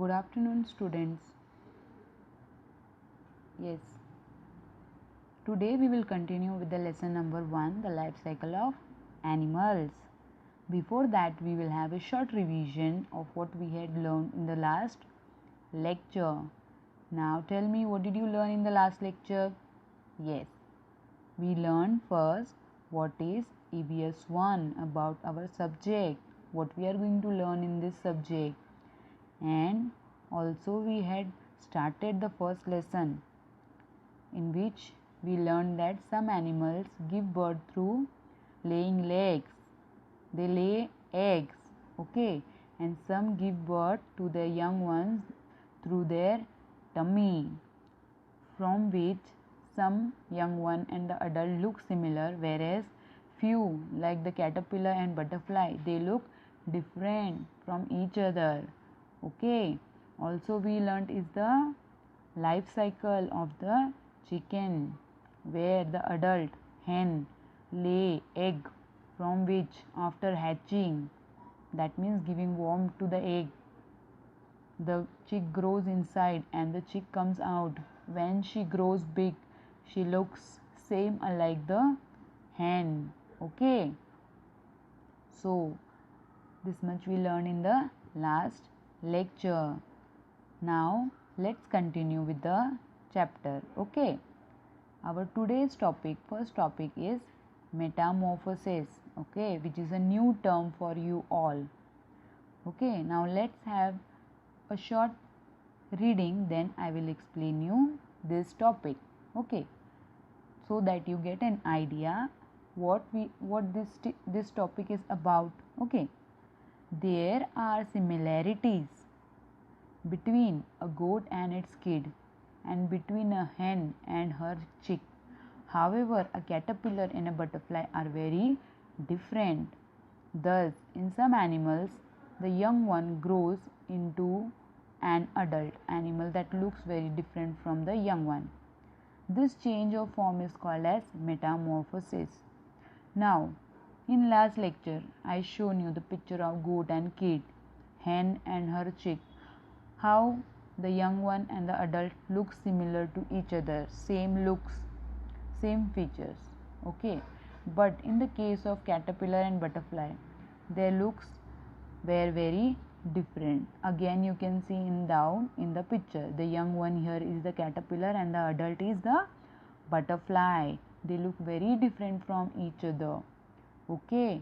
Good afternoon, students. Yes, today we will continue with the lesson number 1, the life cycle of animals. Before that, we will have a short revision of what we had learned in the last lecture. Now, tell me, what did you learn in the last lecture? Yes, we learned first what is EVS 1 about our subject, what we are going to learn in this subject, and also we had started the first lesson in which we learned that some animals give birth through laying legs. They lay eggs, okay, and some give birth to their young ones through their tummy, from which some young one and the adult look similar, whereas few, like the caterpillar and butterfly, they look different from each other. Okay, also we learnt is the life cycle of the chicken, where the adult hen lay egg, from which after hatching, that means giving warmth to the egg, the chick grows inside and the chick comes out. When she grows big, she looks same like the hen. Okay, so this much we learned in the last lecture. Now let's continue with the chapter. Okay, our today's topic, first topic is metamorphosis, okay, which is a new term for you all. Okay, now let's have a short reading, then I will explain you this topic. Okay, so that you get an idea what this topic is about. Okay, there are similarities between a goat and its kid, and between a hen and her chick. However, a caterpillar and a butterfly are very different. Thus, in some animals, the young one grows into an adult animal that looks very different from the young one. This change of form is called as metamorphosis. Now, in last lecture, I shown you the picture of goat and kid, hen and her chick, how the young one and the adult look similar to each other, same looks, same features. Okay, but in the case of caterpillar and butterfly, their looks were very different. Again, you can see down in the picture, the young one here is the caterpillar and the adult is the butterfly. They look very different from each other. Okay,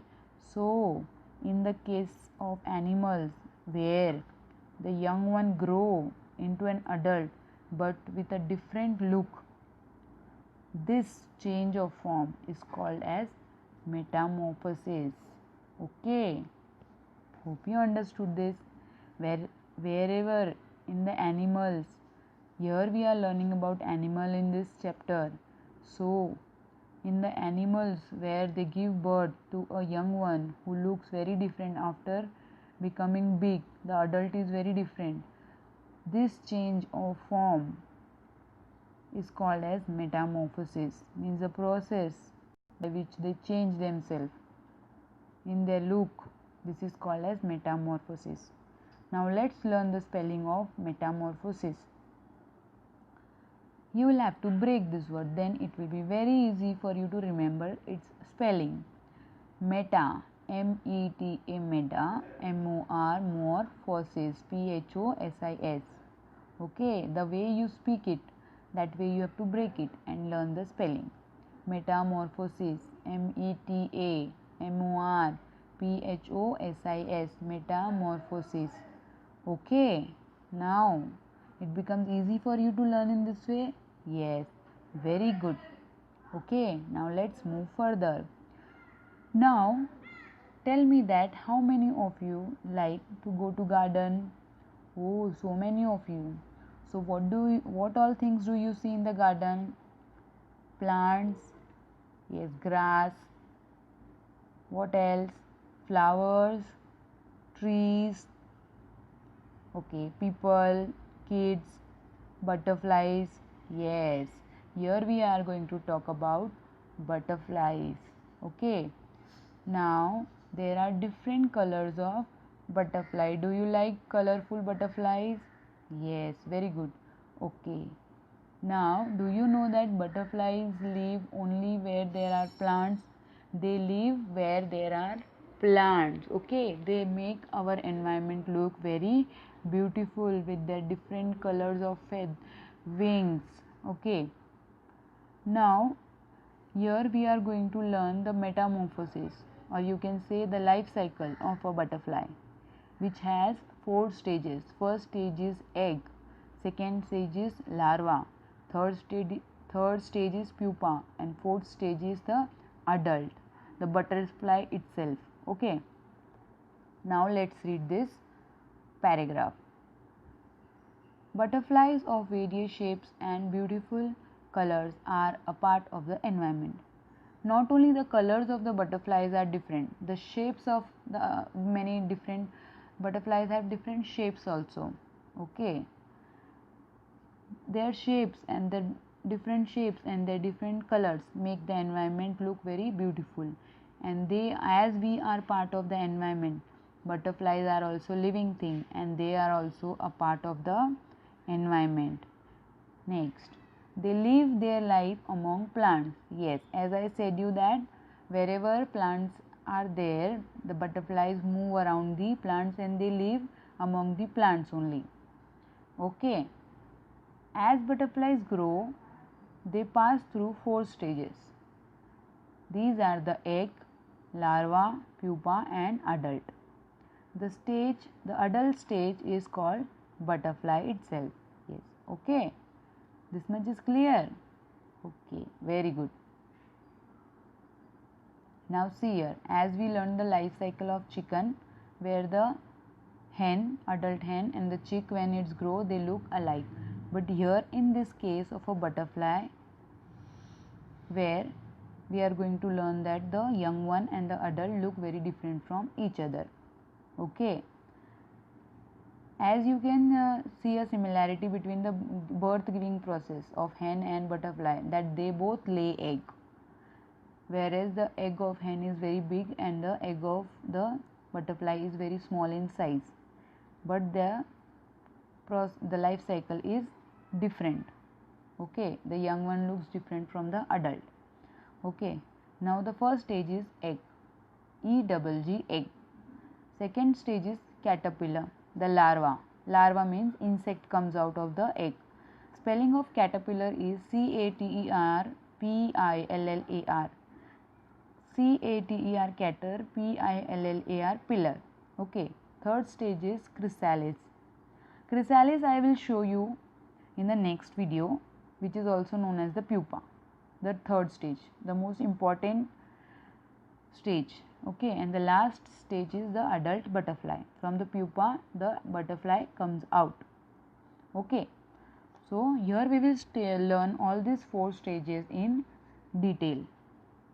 so in the case of animals where the young one grow into an adult but with a different look, this change of form is called as metamorphosis. Okay, hope you understood this. Wherever in the animals, here we are learning about animal in this chapter. So in the animals where they give birth to a young one who looks very different after becoming big, the adult is very different, this change of form is called as metamorphosis, means the process by which they change themselves in their look. This is called as metamorphosis. Now let's learn the spelling of metamorphosis. You will have to break this word, then it will be very easy for you to remember its spelling. Meta, M-E-T-A, meta, M-O-R, morphosis, P-H-O-S-I-S. Okay, the way you speak it, that way you have to break it and learn the spelling. Metamorphosis, M-E-T-A, M-O-R, P-H-O-S-I-S, metamorphosis. Okay, now it becomes easy for you to learn in this way. Yes, very good. Okay, now let's move further. Now tell me that how many of you like to go to garden? Oh, so many of you. So what all things do you see in the garden? Plants, yes, grass. What else? Flowers, trees. Okay, people, kids, butterflies. Yes, here we are going to talk about butterflies. Okay, now there are different colors of butterfly. Do you like colorful butterflies? Yes, very good. Okay. Now, do you know that butterflies live only where there are plants? They live where there are plants. Okay, they make our environment look very beautiful with their different colors of wings. Okay, now here we are going to learn the metamorphosis, or you can say the life cycle of a butterfly, which has 4 stages. First stage is egg, second stage is larva, third stage is pupa, and fourth stage is the adult, the butterfly itself. Okay, now let's read this paragraph. Butterflies of various shapes and beautiful colors are a part of the environment. Not only the colors of the butterflies are different, the shapes of the many different butterflies have different shapes also. Okay, their shapes and the different shapes and their different colors make the environment look very beautiful. And they, as we are part of the environment, butterflies are also living thing and they are also a part of the environment. Next, they live their life among plants. Yes, as I said you that wherever plants are there, the butterflies move around the plants and they live among the plants only. Okay, as butterflies grow, they pass through 4 stages. These are the egg, larva, pupa, and adult. The adult stage is called butterfly itself. Yes, okay. This much is clear. Okay, very good. Now see here, as we learned the life cycle of chicken, where the adult hen and the chick, when it's grow, they look alike. But here in this case of a butterfly, where we are going to learn that the young one and the adult look very different from each other. Okay, as you can see a similarity between the birth giving process of hen and butterfly, that they both lay egg, whereas the egg of hen is very big and the egg of the butterfly is very small in size, but the life cycle is different. Okay, the young one looks different from the adult. Okay, now the first stage is egg, EGG, egg. Second stage is caterpillar, the larva means insect comes out of the egg. Spelling of caterpillar is CATERPILLAR, CATER PILLAR, pillar. Okay, third stage is chrysalis. Chrysalis I will show you in the next video, which is also known as the pupa, the third stage, the most important stage. Okay, and the last stage is the adult butterfly. From the pupa the butterfly comes out. Okay, so here we will learn all these 4 stages in detail.